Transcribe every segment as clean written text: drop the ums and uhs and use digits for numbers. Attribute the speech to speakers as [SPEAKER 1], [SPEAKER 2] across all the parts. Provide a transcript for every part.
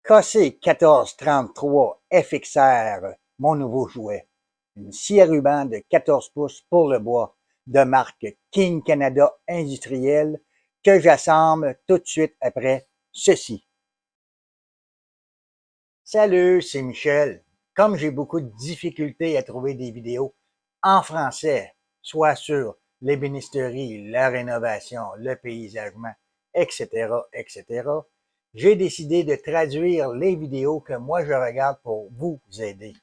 [SPEAKER 1] KC1433 FXR, mon nouveau jouet. Une scie à ruban de 14 pouces pour le bois de marque King Canada Industriel que j'assemble tout de suite après ceci. Salut, c'est Michel. Comme j'ai beaucoup de difficultés à trouver des vidéos en français, soit sur l'ébénisterie, la rénovation, le paysagement, etc., etc., j'ai décidé de traduire les vidéos que moi je regarde pour vous aider.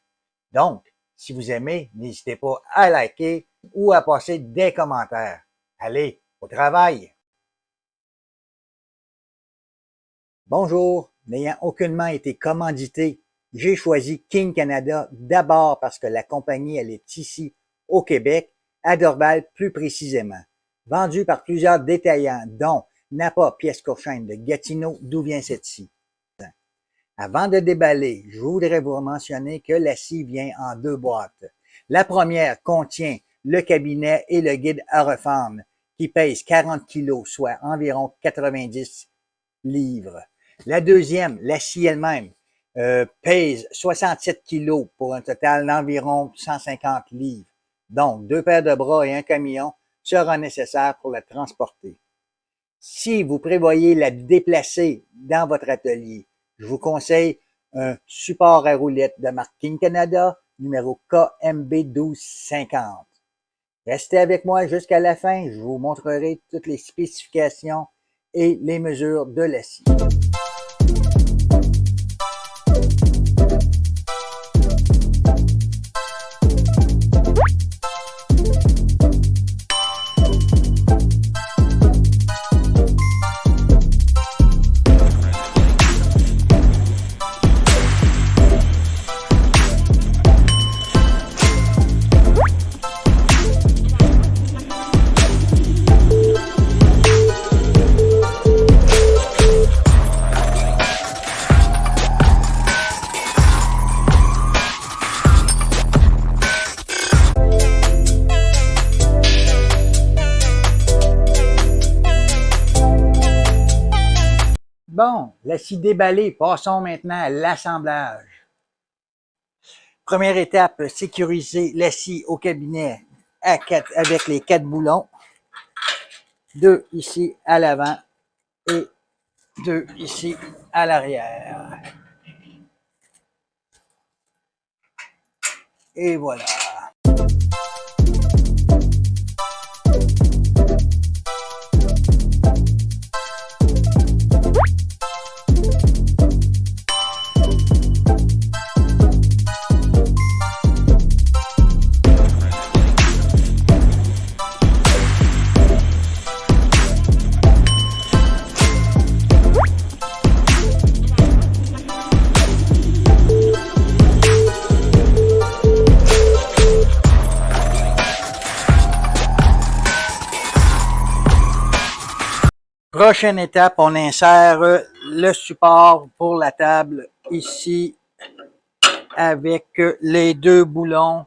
[SPEAKER 1] Donc, si vous aimez, n'hésitez pas à liker ou à passer des commentaires. Allez, au travail! Bonjour, n'ayant aucunement été commandité, j'ai choisi King Canada d'abord parce que la compagnie elle est ici au Québec, à Dorval plus précisément, vendue par plusieurs détaillants dont Napa Pièces Courchaine de Gatineau, d'où vient cette scie. Avant de déballer, je voudrais vous mentionner que la scie vient en deux boîtes. La première contient le cabinet et le guide à refendre qui pèse 40 kg, soit environ 90 livres. La deuxième, la scie elle-même, pèse 67 kg pour un total d'environ 150 livres. Donc, 2 paires de bras et un camion sera nécessaire pour la transporter. Si vous prévoyez la déplacer dans votre atelier, je vous conseille un support à roulettes de marque King Canada, numéro KMB 1250. Restez avec moi jusqu'à la fin, je vous montrerai toutes les spécifications et les mesures de la scie. Bon, la scie déballée, passons maintenant à l'assemblage. Première étape, sécuriser la scie au cabinet avec les 4 boulons. 2 ici à l'avant et 2 ici à l'arrière. Et voilà. Prochaine étape, on insère le support pour la table ici avec les 2 boulons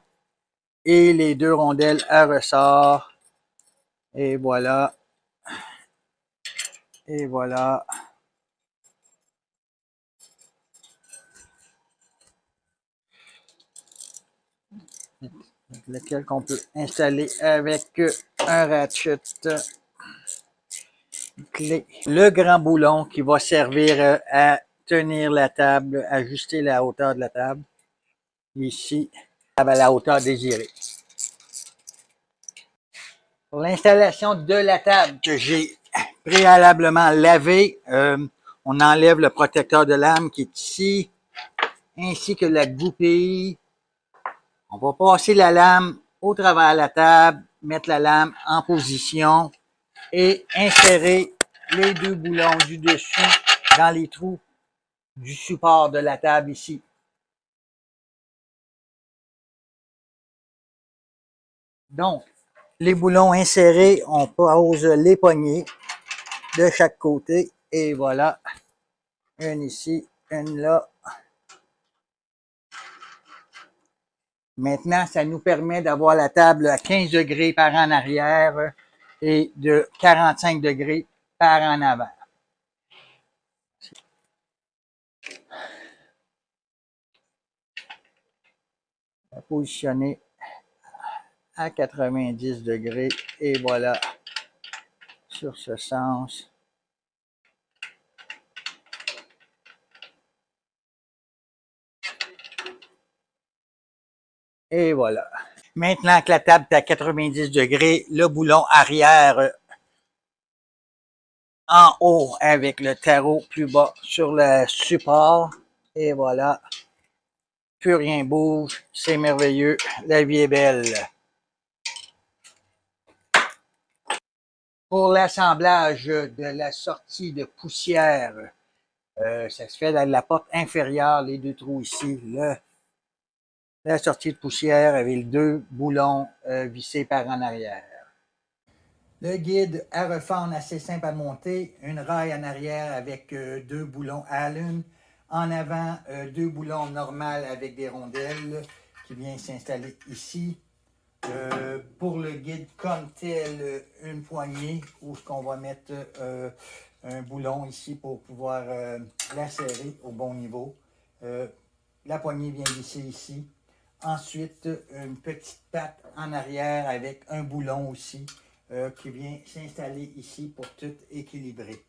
[SPEAKER 1] et les 2 rondelles à ressort. Et voilà. Et voilà. Lequel qu'on peut installer avec un ratchet clé. Le grand boulon qui va servir à tenir la table, ajuster la hauteur de la table. Ici, à la hauteur désirée. Pour l'installation de la table que j'ai préalablement lavée, on enlève le protecteur de lame qui est ici, ainsi que la goupille. On va passer la lame au travers de la table, mettre la lame en position et insérer les 2 boulons du dessus dans les trous du support de la table ici. Donc, les boulons insérés, on pose les poignées de chaque côté et voilà, une ici, une là. Maintenant, ça nous permet d'avoir la table à 15 degrés par en arrière et de 45 degrés par en avant. positionner à 90 degrés et voilà, sur ce sens. Et voilà. Maintenant que la table est à 90 degrés, le boulon arrière en haut avec le tarot plus bas sur le support. Et voilà. Plus rien bouge. C'est merveilleux. La vie est belle. Pour l'assemblage de la sortie de poussière, ça se fait dans la porte inférieure, les deux trous ici. La sortie de poussière avec les deux boulons vissés par en arrière. Le guide à refendre assez simple à monter, une raille en arrière avec deux boulons Allen, en avant deux boulons normales avec des rondelles qui vient s'installer ici. Pour le guide comme tel, une poignée où on va mettre un boulon ici pour pouvoir la serrer au bon niveau. La poignée vient glisser ici. Ensuite, une petite patte en arrière avec un boulon aussi qui vient s'installer ici pour tout équilibrer.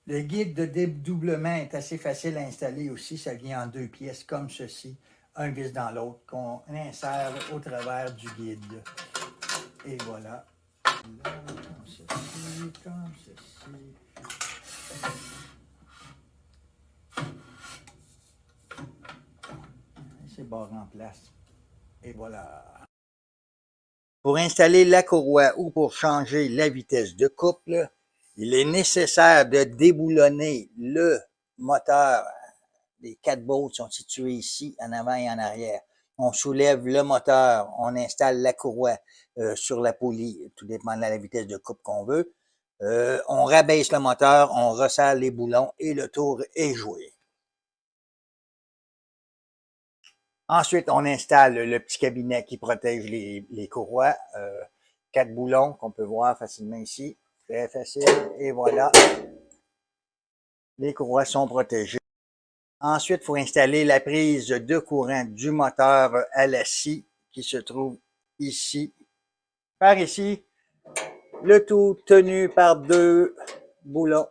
[SPEAKER 1] Le guide de dédoublement est assez facile à installer aussi. Ça vient en deux pièces comme ceci, un vis dans l'autre, qu'on insère au travers du guide. Et voilà. Là, comme ceci, comme ceci. C'est barré en place. Et voilà. Pour installer la courroie ou pour changer la vitesse de couple, il est nécessaire de déboulonner le moteur. Les 4 bolts sont situés ici, en avant et en arrière. On soulève le moteur, on installe la courroie sur la poulie, tout dépend de la vitesse de coupe qu'on veut. On rabaisse le moteur, on resserre les boulons et le tour est joué. Ensuite, on installe le petit cabinet qui protège les courroies. 4 boulons qu'on peut voir facilement ici. Très facile. Et voilà. Les courroies sont protégées. Ensuite, il faut installer la prise de courant du moteur à la scie qui se trouve ici. Par ici, le tout tenu par 2 boulons.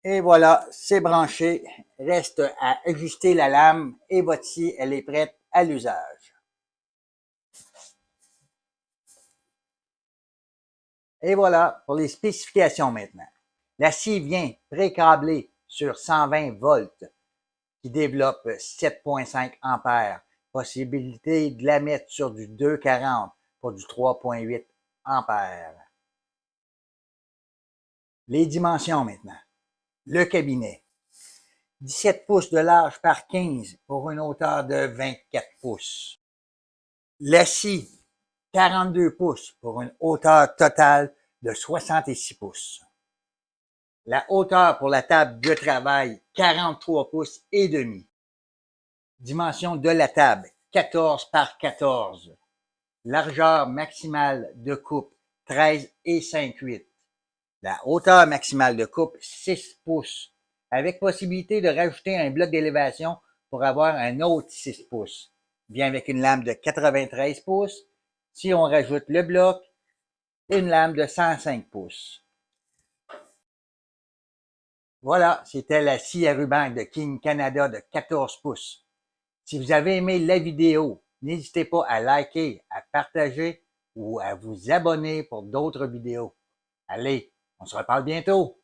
[SPEAKER 1] Et voilà, c'est branché. Reste à ajuster la lame et votre scie, elle est prête à l'usage. Et voilà pour les spécifications maintenant. La scie vient pré-câblée sur 120 volts qui développe 7,5 ampères. Possibilité de la mettre sur du 240 pour du 3,8 ampères. Les dimensions maintenant. Le cabinet. 17 pouces de large par 15 pour une hauteur de 24 pouces. La scie, 42 pouces pour une hauteur totale de 66 pouces. La hauteur pour la table de travail, 43 pouces et demi. Dimension de la table, 14 par 14. Largeur maximale de coupe, 13 et 5/8. La hauteur maximale de coupe, 6 pouces, avec possibilité de rajouter un bloc d'élévation pour avoir un autre 6 pouces. Vient avec une lame de 93 pouces. Si on rajoute le bloc, une lame de 105 pouces. Voilà, c'était la scie à ruban de King Canada de 14 pouces. Si vous avez aimé la vidéo, n'hésitez pas à liker, à partager ou à vous abonner pour d'autres vidéos. Allez, on se reparle bientôt!